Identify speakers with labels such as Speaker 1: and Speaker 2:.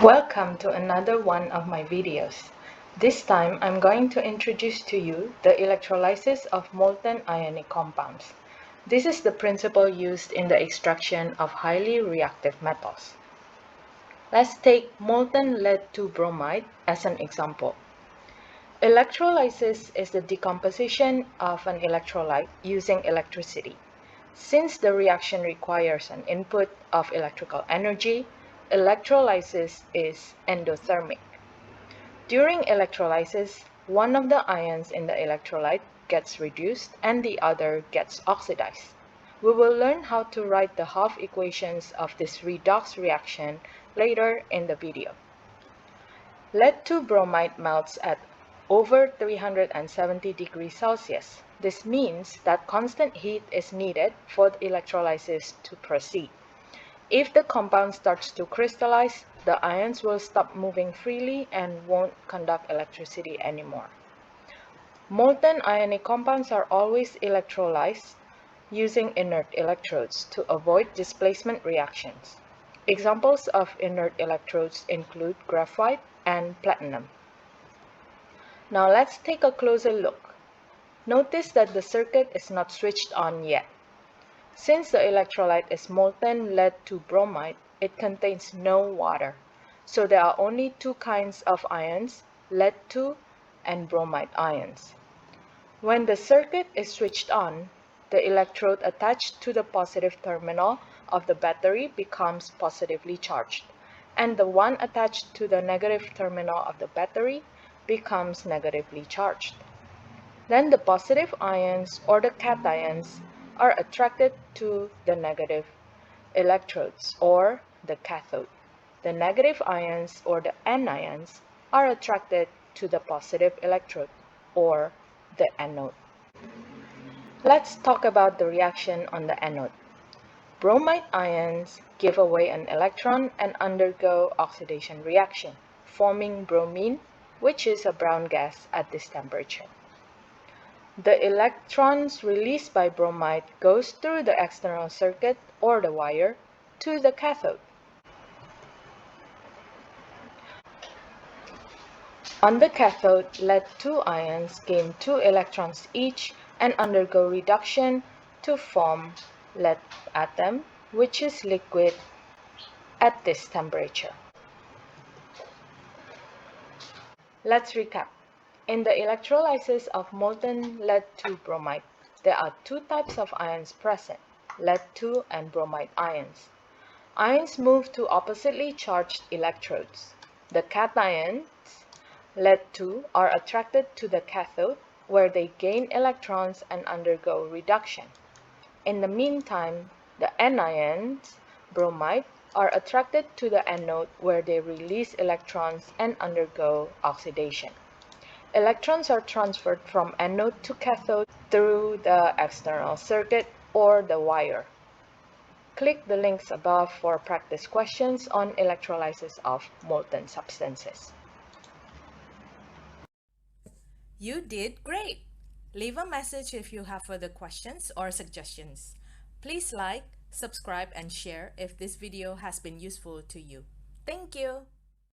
Speaker 1: Welcome to another one of my videos. This time I'm going to introduce to you the electrolysis of molten ionic compounds. This is the principle used in the extraction of highly reactive metals. Let's take molten lead-2 bromide as an example. Electrolysis is the decomposition of an electrolyte using electricity. Since the reaction requires an input of electrical energy, electrolysis is endothermic. During electrolysis, one of the ions in the electrolyte gets reduced and the other gets oxidized. We will learn how to write the half equations of this redox reaction later in the video. Lead-2 bromide melts at over 370 degrees Celsius. This means that constant heat is needed for the electrolysis to proceed. If the compound starts to crystallize, the ions will stop moving freely and won't conduct electricity anymore. Molten ionic compounds are always electrolyzed using inert electrodes to avoid displacement reactions. Examples of inert electrodes include graphite and platinum. Now let's take a closer look. Notice that the circuit is not switched on yet. Since the electrolyte is molten lead-2 bromide, it contains no water. So there are only two kinds of ions, lead-2 and bromide ions. When the circuit is switched on, the electrode attached to the positive terminal of the battery becomes positively charged, and the one attached to the negative terminal of the battery becomes negatively charged. Then the positive ions or the cations are attracted to the negative electrodes or the cathode. The negative ions or the anions are attracted to the positive electrode or the anode. Let's talk about the reaction on the anode. Bromide ions give away an electron and undergo oxidation reaction, forming bromine, which is a brown gas at this temperature. The electrons released by bromide goes through the external circuit or the wire to the cathode. On the cathode, lead-2 ions gain 2 electrons each and undergo reduction to form lead atom, which is liquid at this temperature. Let's recap. In the electrolysis of molten lead-2 bromide, there are two types of ions present, lead-2 and bromide ions. Ions move to oppositely charged electrodes. The cations, lead-2, are attracted to the cathode, where they gain electrons and undergo reduction. In the meantime, the anions, bromide, are attracted to the anode, where they release electrons and undergo oxidation. Electrons are transferred from anode to cathode through the external circuit or the wire. Click the links above for practice questions on electrolysis of molten substances.
Speaker 2: You did great! Leave a message if you have further questions or suggestions. Please like, subscribe, and share if this video has been useful to you. Thank you!